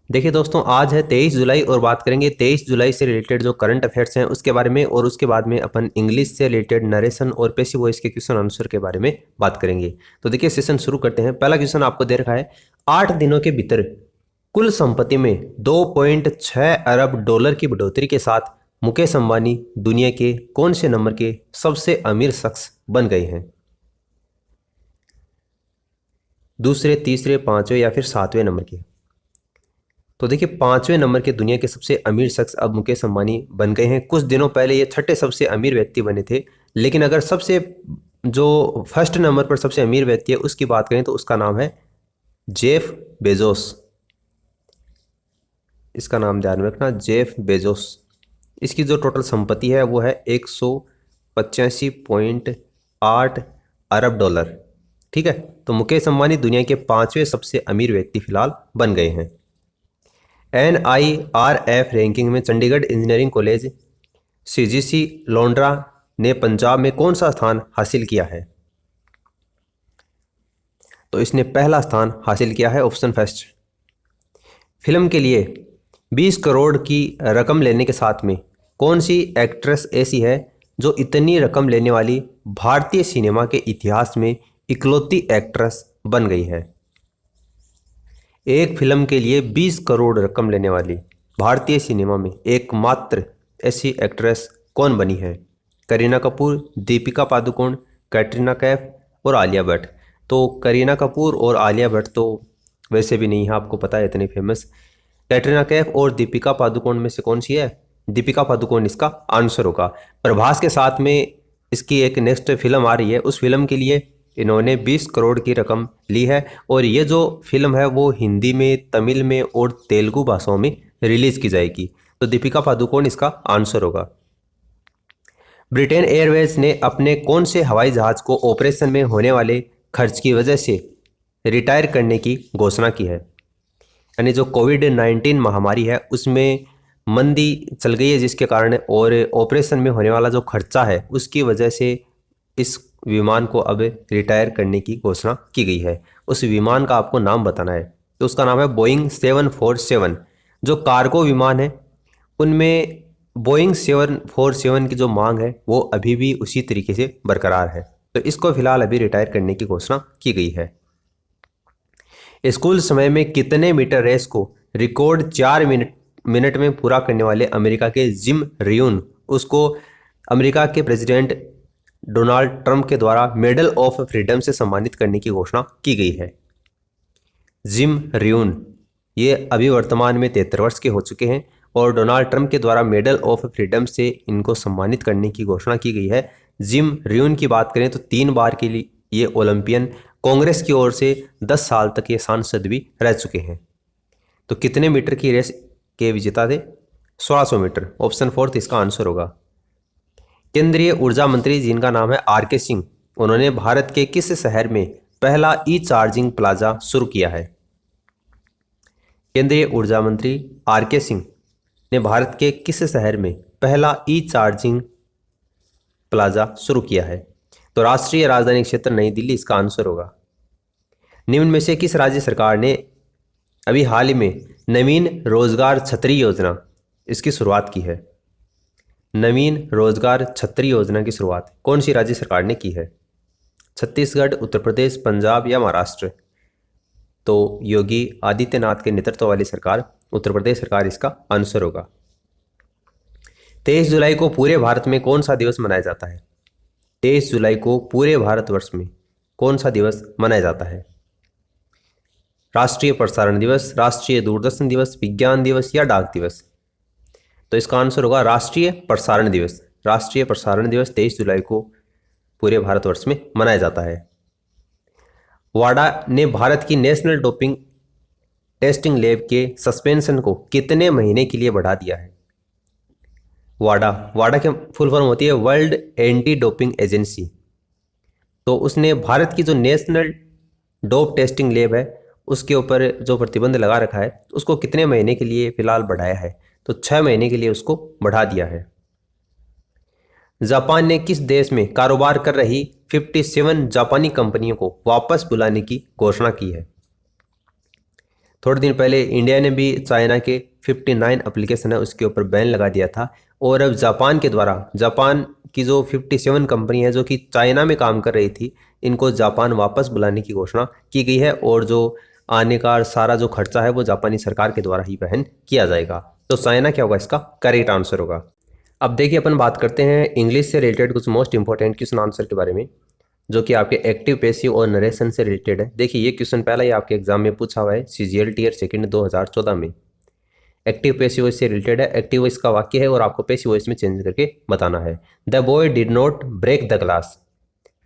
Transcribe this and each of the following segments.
देखिए दोस्तों, आज है 23 जुलाई और बात करेंगे 23 जुलाई से रिलेटेड जो करंट अफेयर्स हैं उसके बारे में, और उसके बाद में अपन इंग्लिश से रिलेटेड नरेशन और पैसिव वॉइस के क्वेश्चन आंसर के बारे में बात करेंगे। तो देखिए सेशन शुरू करते हैं। पहला क्वेश्चन आपको दे रखा है, 8 दिनों के भीतर कुल संपत्ति में 2.6 अरब डॉलर की बढ़ोतरी के साथ मुकेश अंबानी दुनिया के कौन से नंबर के सबसे अमीर शख्स बन गए हैं? दूसरे, तीसरे, पांचवें या फिर सातवें नंबर के? तो देखिए, पांचवें नंबर के दुनिया के सबसे अमीर शख्स अब मुकेश अंबानी बन गए हैं। कुछ दिनों पहले ये छठे सबसे अमीर व्यक्ति बने थे, लेकिन अगर सबसे जो फर्स्ट नंबर पर सबसे अमीर व्यक्ति है उसकी बात करें तो उसका नाम है जेफ बेजोस। इसका नाम ध्यान में रखना, जेफ बेजोस। इसकी जो टोटल संपत्ति है वो है 185.8 अरब डॉलर। ठीक है, तो मुकेश अंबानी दुनिया के पांचवें सबसे अमीर व्यक्ति फिलहाल बन गए हैं। NIRF रैंकिंग में चंडीगढ़ इंजीनियरिंग कॉलेज CGC लोंडरा ने पंजाब में कौन सा स्थान हासिल किया है? तो इसने पहला स्थान हासिल किया है, ऑप्शन फर्स्ट। फिल्म के लिए 20 करोड़ की रकम लेने के साथ में कौन सी एक्ट्रेस ऐसी है जो इतनी रकम लेने वाली भारतीय सिनेमा के इतिहास में इकलौती एक्ट्रेस बन गई है? एक फिल्म के लिए 20 करोड़ रकम लेने वाली भारतीय सिनेमा में एकमात्र ऐसी एक्ट्रेस कौन बनी है? करीना कपूर, दीपिका पादुकोण, कैटरीना कैफ और आलिया भट्ट। तो करीना कपूर और आलिया भट्ट तो वैसे भी नहीं है, आपको पता है इतने फेमस। कैटरीना कैफ और दीपिका पादुकोण में से कौन सी है? दीपिका पादुकोण इसका आंसर होगा। प्रभास के साथ में इसकी एक नेक्स्ट फिल्म आ रही है, उस फिल्म के लिए इन्होंने 20 करोड़ की रकम ली है, और ये जो फिल्म है वो हिंदी में, तमिल में और तेलुगु भाषाओं में रिलीज की जाएगी। तो दीपिका पादुकोण इसका आंसर होगा। ब्रिटेन एयरवेज ने अपने कौन से हवाई जहाज को ऑपरेशन में होने वाले खर्च की वजह से रिटायर करने की घोषणा की है? यानी जो कोविड-19 महामारी है उसमें मंदी चल गई है जिसके कारण, और ऑपरेशन में होने वाला जो खर्चा है उसकी वजह से इस विमान को अब रिटायर करने की घोषणा की गई है। उस विमान का आपको नाम बताना है, तो उसका नाम है बोइंग 747। जो कार्गो विमान है उनमें बोइंग 747 की जो मांग है वो अभी भी उसी तरीके से बरकरार है, तो इसको फिलहाल अभी रिटायर करने की घोषणा की गई है। स्कूल समय में कितने मीटर रेस को रिकॉर्ड 4 मिनट में पूरा करने वाले अमेरिका के जिम रियून, उसको अमेरिका के प्रेसिडेंट डोनाल्ड ट्रंप के द्वारा मेडल ऑफ फ्रीडम से सम्मानित करने की घोषणा की गई है। जिम रियून ये अभी वर्तमान में 73 वर्ष के हो चुके हैं, और डोनाल्ड ट्रंप के द्वारा मेडल ऑफ फ्रीडम से इनको सम्मानित करने की घोषणा की गई है। जिम रियून की बात करें तो 3 बार के लिए ये ओलंपियन, कांग्रेस की ओर से 10 साल तक ये सांसद भी रह चुके हैं। तो कितने मीटर की रेस के विजेता थे? 1600 मीटर। ऑप्शन फोर्थ इसका आंसर होगा। केंद्रीय ऊर्जा मंत्री जिनका नाम है RK सिंह, उन्होंने भारत के किस शहर में पहला ई चार्जिंग प्लाजा शुरू किया है? केंद्रीय ऊर्जा मंत्री RK सिंह ने भारत के किस शहर में पहला ई चार्जिंग प्लाजा शुरू किया है? तो राष्ट्रीय राजधानी क्षेत्र नई दिल्ली इसका आंसर होगा। निम्न में से किस राज्य सरकार ने अभी हाल ही में नवीन रोजगार छतरी योजना इसकी शुरुआत की है? नवीन रोजगार छतरी योजना की शुरुआत कौन सी राज्य सरकार ने की है? छत्तीसगढ़, उत्तर प्रदेश, पंजाब या महाराष्ट्र? तो योगी आदित्यनाथ के नेतृत्व वाली सरकार, उत्तर प्रदेश सरकार इसका आंसर होगा। 23 जुलाई को पूरे भारत में कौन सा दिवस मनाया जाता है? 23 जुलाई को पूरे भारतवर्ष में कौन सा दिवस मनाया जाता है? राष्ट्रीय प्रसारण दिवस, राष्ट्रीय दूरदर्शन दिवस, विज्ञान दिवस या डाक दिवस? तो इसका आंसर होगा राष्ट्रीय प्रसारण दिवस। राष्ट्रीय प्रसारण दिवस 23 जुलाई को पूरे भारतवर्ष में मनाया जाता है। वाडा ने भारत की नेशनल डोपिंग टेस्टिंग लैब के सस्पेंशन को कितने महीने के लिए बढ़ा दिया है? वाडा की फुल फॉर्म होती है वर्ल्ड एंटी डोपिंग एजेंसी। तो उसने भारत की जो नेशनल डोप टेस्टिंग लैब है उसके ऊपर जो प्रतिबंध लगा रखा है उसको कितने महीने के लिए फिलहाल बढ़ाया है? तो 6 महीने के लिए उसको बढ़ा दिया है। जापान ने किस देश में कारोबार कर रही 57 जापानी कंपनियों को वापस बुलाने की घोषणा की है? थोड़े दिन पहले इंडिया ने भी चाइना के 59 एप्लीकेशन है उसके ऊपर बैन लगा दिया था। और अब जापान के द्वारा, जापान की जो 57 कंपनी है जो कि चाइना में काम कर रही थी, इनको जापान वापस बुलाने की घोषणा की गई है। और जो आने का सारा जो खर्चा है वो जापानी सरकार के द्वारा ही वहन किया जाएगा। तो चाइना क्या होगा, इसका करेक्ट आंसर होगा। अब देखिए अपन बात करते हैं इंग्लिश से रिलेटेड कुछ मोस्ट इंपॉर्टेंट क्वेश्चन आंसर के बारे में, जो कि आपके एक्टिव पैसिव और नरेशन से रिलेटेड है। देखिए ये क्वेश्चन पहला ही आपके एग्जाम में पूछा हुआ है CGL टीयर सेकंड 2014 में। एक्टिव पैसिव वॉइस से रिलेटेड है। एक्टिव वॉइस का वाक्य है और आपको पैसिव वॉइस में चेंज करके बताना है। The boy did not break the glass.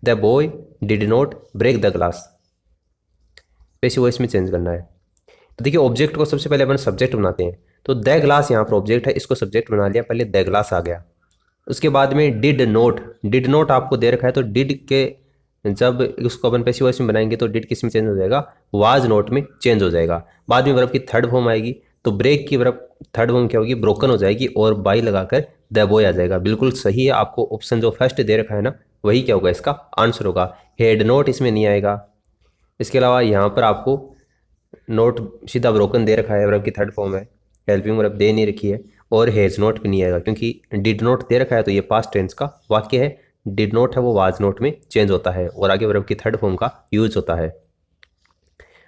The boy did not break the glass, passive voice में चेंज करना है। तो देखिए ऑब्जेक्ट को सबसे पहले अपन सब्जेक्ट बनाते हैं। तो द ग्लास यहाँ पर ऑब्जेक्ट है, इसको सब्जेक्ट बना लिया, पहले द ग्लास आ गया। उसके बाद में डिड नोट आपको दे रखा है, तो डिड के जब उसको अपन पैसिव वॉइस में बनाएंगे तो डिड किस में चेंज हो जाएगा, वाज नोट में चेंज हो जाएगा। बाद में वर्ब की थर्ड फॉर्म आएगी, तो ब्रेक की वर्ब थर्ड फॉर्म क्या होगी, ब्रोकन हो जाएगी और बाई लगाकर द बॉय आ जाएगा। बिल्कुल सही है, आपको ऑप्शन जो फर्स्ट दे रखा है ना वही क्या होगा, इसका आंसर होगा। हेड नोट इसमें नहीं आएगा। इसके अलावा यहाँ पर आपको नोट सीधा ब्रोकन दे रखा है, वर्ब की थर्ड फॉर्म है, हेल्पिंग वर्ब दे नहीं रखी है। और हेज नोट भी नहीं आएगा क्योंकि डिड नोट दे रखा है, तो ये पास्ट टेंस का वाक्य है। डिड नोट है वो वाज नोट में चेंज होता है और आगे वर्ब की थर्ड फॉर्म का यूज होता है।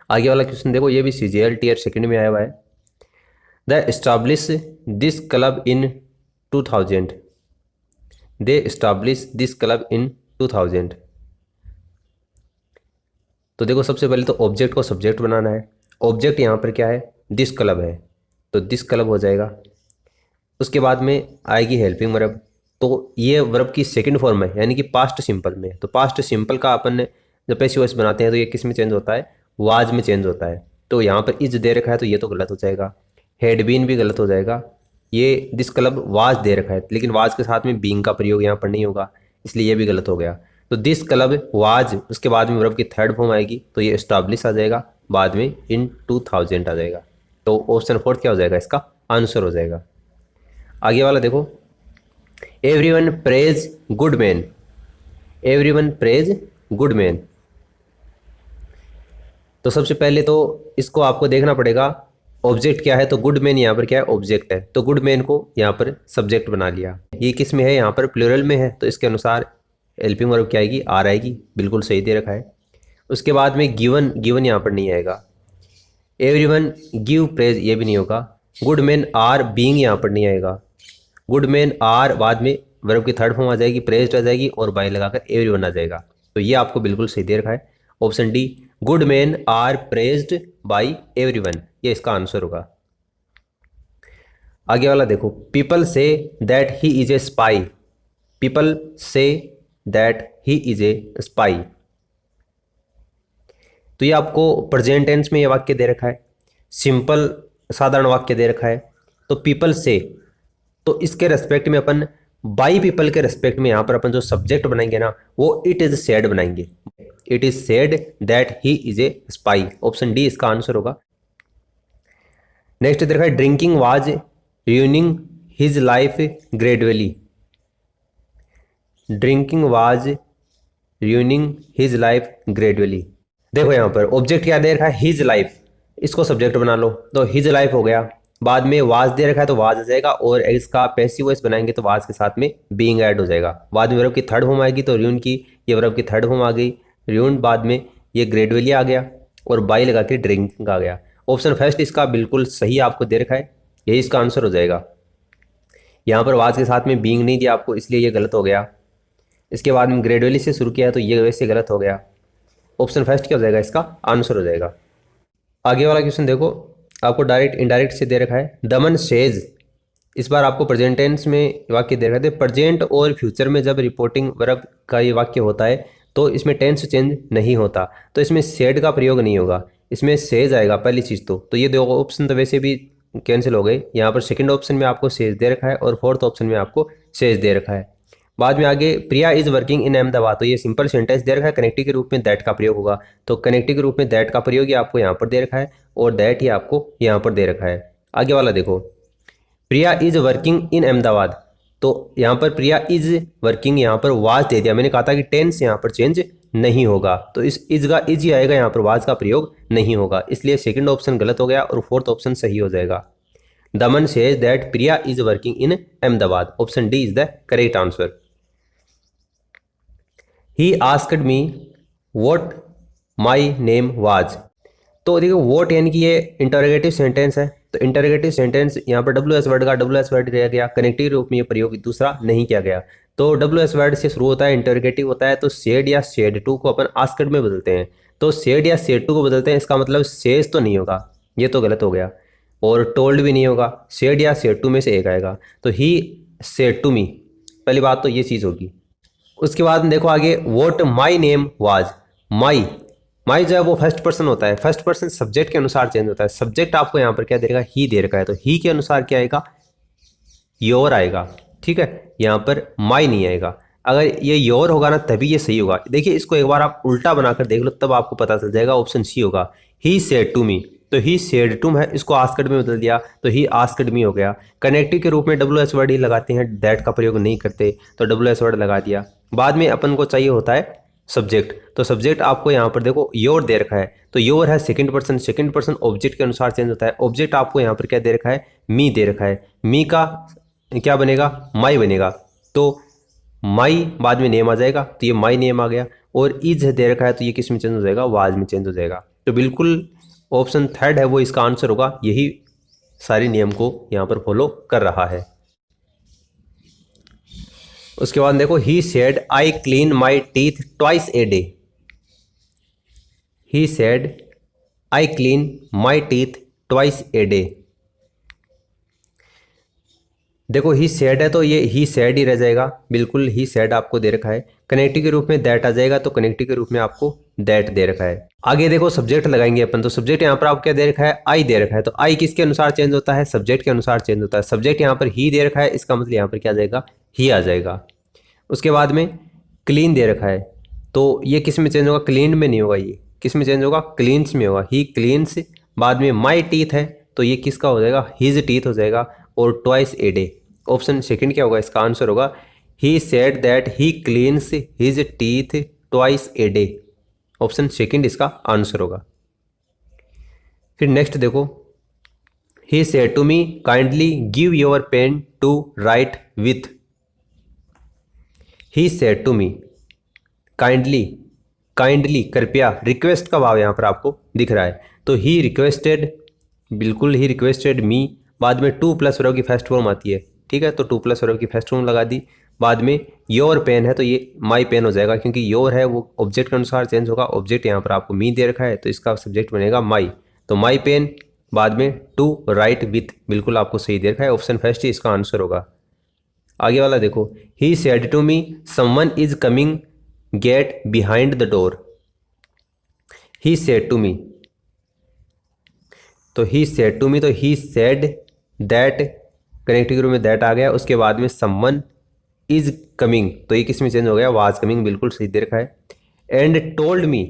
आगे वाला क्वेश्चन देखो, ये भी CGL टीयर सेकंड में आया हुआ है। The establish this club in 2000। They establish this club in 2000। तो देखो सबसे पहले तो ऑब्जेक्ट को सब्जेक्ट बनाना है। ऑब्जेक्ट यहाँ पर क्या है, दिस क्लब है, तो दिस क्लब हो जाएगा। उसके बाद में आएगी हेल्पिंग वर्ब, तो ये वर्ब की सेकंड फॉर्म है यानी कि पास्ट सिंपल में। तो पास्ट सिंपल का अपन जब पैसिव वॉइस बनाते हैं तो ये किस में चेंज होता है, वाज में चेंज होता है। तो यहाँ पर इज दे रखा है तो ये तो गलत हो जाएगा। हैड बीन भी गलत हो जाएगा। ये दिस क्लब वाज दे रखा है लेकिन वाज के साथ में बीइंग का प्रयोग यहाँ पर नहीं होगा, इसलिए ये भी गलत हो गया। तो दिस क्लब वाज, उसके बाद में वर्ब की थर्ड फॉर्म आएगी तो ये एस्टाब्लिश आ जाएगा, बाद में इन 2000 आ जाएगा। तो ऑप्शन फोर्थ क्या हो जाएगा, इसका आंसर हो जाएगा। आगे वाला देखो, everyone praise good man. Everyone praise good man. तो सबसे पहले तो इसको आपको देखना पड़ेगा ऑब्जेक्ट क्या है, तो गुड मैन यहाँ पर क्या है, ऑब्जेक्ट है। तो गुड मैन को यहाँ पर सब्जेक्ट बना लिया। ये किस में है, यहाँ पर प्लूरल में है, तो इसके अनुसार हेल्पिंग वर्ब क्या आएगी, आर आएगी। बिल्कुल सही दे रखा है। उसके बाद में गिवन यहाँ पर नहीं आएगा। एवरीवन गिव प्रेज, ये भी नहीं होगा। गुड मैन आर बीइंग यहाँ पर नहीं आएगा। गुड मैन आर बाद में वर्ब की थर्ड फॉर्म आ जाएगी, प्रेज्ड आ जाएगी और बाय लगाकर एवरीवन आ जाएगा। तो ये आपको बिल्कुल सही दे रखा है, option D, good man are praised by everyone, ये इसका आंसर होगा। आगे वाला देखो, people say that he is a spy. People say that he is a spy. तो ये आपको प्रेजेंट टेंस में ये वाक्य दे रखा है, सिंपल साधारण वाक्य दे रखा है। तो पीपल से, तो इसके रेस्पेक्ट में अपन बाई पीपल के रेस्पेक्ट में यहाँ पर अपन जो सब्जेक्ट बनाएंगे ना वो इट इज सेड बनाएंगे। It is said that he is a spy, option D इसका आंसर होगा। नेक्स्ट देखा है, drinking was ruining his life gradually. Drinking was ruining his life gradually. देखो यहाँ पर ऑब्जेक्ट क्या दे रखा है, हिज लाइफ, इसको सब्जेक्ट बना लो, तो हिज लाइफ हो गया। बाद में वाज दे रखा है तो वाज आ जाएगा और इसका पैसिव वॉइस बनाएंगे तो वाज के साथ में बीइंग ऐड हो जाएगा। बाद में वर्ब की थर्ड फॉर्म आएगी तो ruin की, ये वर्ब की थर्ड फॉर्म आ गई ruin, बाद में ये ग्रेजुअली आ गया और बाई लगा के ड्रिंकिंग आ गया। ऑप्शन फर्स्ट इसका बिल्कुल सही आपको दे रखा है, यही इसका आंसर हो जाएगा। यहाँ पर वाज के साथ में बीइंग नहीं दिया आपको, इसलिए ये गलत हो गया। इसके बाद में ग्रेजुअली से शुरू किया है तो ये वैसे गलत हो गया। ऑप्शन फर्स्ट क्या हो जाएगा, इसका आंसर हो जाएगा। आगे वाला क्वेश्चन देखो, आपको डायरेक्ट इनडायरेक्ट से दे रखा है, दमन सेज। इस बार आपको प्रेजेंट टेंस में वाक्य दे रखा है। प्रेजेंट और फ्यूचर में जब रिपोर्टिंग वर्ब का ये वाक्य होता है तो इसमें टेंस चेंज नहीं होता, तो इसमें सेड का प्रयोग नहीं होगा, इसमें सेज आएगा पहली चीज़। तो ये दो ऑप्शन तो वैसे भी कैंसिल हो गए। यहाँ पर सेकंड ऑप्शन में आपको सेज दे रखा है और फोर्थ ऑप्शन में आपको सेज दे रखा है। बाद में आगे प्रिया इज वर्किंग इन अहमदाबाद, तो ये सिंपल सेंटेंस दे रखा है, कनेक्टिव के रूप में दैट का प्रयोग होगा, तो कनेक्टिव के रूप में दैट का प्रयोग ही आपको यहाँ पर दे रखा है और दैट ही आपको यहाँ पर दे रखा है। आगे वाला देखो, प्रिया इज वर्किंग इन अहमदाबाद, तो यहाँ पर प्रिया इज वर्किंग यहाँ पर वाज दे दिया। मैंने कहा था कि टेंस यहाँ पर चेंज नहीं होगा, तो इस इज का इज ही आएगा, यहाँ पर वाज का प्रयोग नहीं होगा, इसलिए सेकंड ऑप्शन गलत हो गया और फोर्थ ऑप्शन सही हो जाएगा। दमन says that Priya is working in Ahmedabad, option D is the correct answer. He asked me what my name was. तो देखो वोट यानी कि ये इंटरोगेटिव सेंटेंस है, तो इंटरोगेटिव सेंटेंस यहाँ पर डब्ल्यू एस वर्ड का डब्ल्यू एस वर्ड दिया गया, कनेक्टिव रूप में ये प्रयोग दूसरा नहीं किया गया। तो डब्ल्यू एस वर्ड से शुरू होता है, इंटरोगेटिव होता है, तो सेड या सेड टू को अपन आस्क्ड में बदलते हैं, तो सेड या सेड टू को बदलते हैं, इसका मतलब सेज तो नहीं होगा, ये तो गलत हो गया, और टोल्ड भी नहीं होगा, सेड या सेड टू में से एक आएगा, तो ही सेड टू मी, पहली बात तो ये चीज़ होगी। उसके बाद देखो आगे, वोट माई नेम वाज। माई जो है वो फर्स्ट पर्सन होता है, फर्स्ट पर्सन सब्जेक्ट के अनुसार चेंज होता है, सब्जेक्ट आपको यहाँ पर क्या दे रखा है, ही दे रखा है, तो ही के अनुसार क्या आएगा, योर आएगा, ठीक है, यहाँ पर माई नहीं आएगा। अगर ये योर होगा ना तभी ये सही होगा। देखिए इसको एक बार आप उल्टा बनाकर देख लो तब आपको पता चल जाएगा, ऑप्शन सी होगा, ही सेड टू मी, तो ही सेड टू है, इसको आस्क्ड में बदल दिया तो ही आस्क्ड मी हो गया। कनेक्टिव के रूप में डब्ल्यू एस वर्ड ही लगाते हैं, दैट का प्रयोग नहीं करते, तो डब्ल्यू एस वर्ड लगा दिया। बाद में अपन को चाहिए होता है सब्जेक्ट, तो सब्जेक्ट आपको यहाँ पर देखो योर दे रखा है, तो योर है सेकंड पर्सन ऑब्जेक्ट के अनुसार चेंज होता है। ऑब्जेक्ट आपको यहाँ पर क्या दे रखा है, मी दे रखा है, मी का क्या बनेगा, माई बनेगा, तो माई बाद में नेम आ जाएगा, तो ये माई नेम आ गया। और इज दे रखा है तो ये किस में चेंज हो जाएगा, वाज में चेंज हो जाएगा। तो बिल्कुल ऑप्शन थर्ड है वो इसका आंसर होगा, यही सारे नियम को यहाँ पर फॉलो कर रहा है। उसके बाद देखो, he said I clean my teeth twice a day. He said I clean my teeth twice a day. देखो ही सेड है तो ये ही सेड ही रह जाएगा, बिल्कुल ही सेड आपको दे रखा है। कनेक्टिव के रूप में दैट आ जाएगा, तो कनेक्टिव के रूप में आपको दैट दे रखा है। आगे देखो सब्जेक्ट लगाएंगे अपन, तो सब्जेक्ट यहाँ पर आपको क्या दे रखा है, आई दे रखा है, तो आई किसके अनुसार चेंज होता है, सब्जेक्ट के अनुसार चेंज होता है। सब्जेक्ट यहाँ पर ही दे रखा है, इसका मतलब यहाँ पर क्या आ जाएगा, ही आ जाएगा। उसके बाद में क्लीन दे रखा है, तो ये किस में चेंज होगा, क्लीन में नहीं होगा, ये किस में चेंज होगा, क्लीन्स में होगा, ही क्लीन्स। बाद में माई टीथ है तो ये किसका हो जाएगा, हिज टीथ हो जाएगा। और twice a day, option second क्या होगा, इसका आंसर होगा he said that he cleans his teeth twice a day, option second इसका आंसर होगा। फिर नेक्स्ट देखो, he said to me kindly give your pen to write with. He said to me kindly कृपया, request का भाव यहाँ पर आपको दिख रहा है, तो ही रिक्वेस्टेड, बिल्कुल ही रिक्वेस्टेड मी। बाद में टू प्लस वर्ब की फर्स्ट फॉर्म आती है, ठीक है, तो टू प्लस वर्ब की फर्स्ट फॉर्म लगा दी। बाद में योर पेन है तो ये माई पेन हो जाएगा, क्योंकि योर है वो ऑब्जेक्ट के अनुसार चेंज होगा। ऑब्जेक्ट यहाँ पर आपको मी दे रखा है तो इसका सब्जेक्ट बनेगा माई, तो माई पेन। बाद में टू राइट विथ, बिल्कुल आपको सही दे रखा है, ऑप्शन फर्स्ट ही इसका आंसर होगा। आगे वाला देखो, he said to me someone is coming get behind the door. He said to me, तो ही सेड टू मी, तो ही सेड दैट, कनेक्टिव रूप में दैट आ गया। उसके बाद में समवन इज कमिंग, तो ये किस में चेंज हो गया, वाज कमिंग, बिल्कुल सही दे रखा है। And told me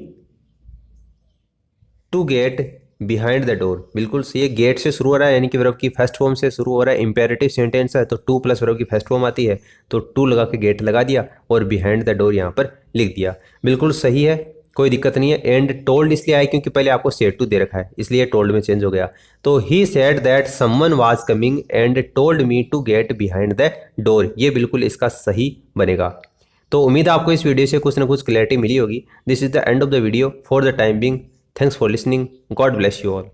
to get behind the door, बिल्कुल सही है, गेट से शुरू हो रहा है, यानी कि वर्ब की फर्स्ट फॉर्म से शुरू हो रहा है, इंपेरेटिव सेंटेंस है तो टू प्लस वर्ब की फर्स्ट फॉर्म आती है, तो टू लगा के गेट लगा दिया और बिहाइंड द डोर यहाँ पर लिख दिया, बिल्कुल सही है, कोई दिक्कत नहीं है। एंड टोल्ड इसलिए आया क्योंकि पहले आपको सेड टू दे रखा है, इसलिए टोल्ड में चेंज हो गया। तो he said that someone was coming and told me to get behind the door, ये बिल्कुल इसका सही बनेगा। तो उम्मीद है आपको इस वीडियो से कुछ ना कुछ क्लैरिटी मिली होगी। This is the end of the video for the time being. Thanks for listening, God bless you all.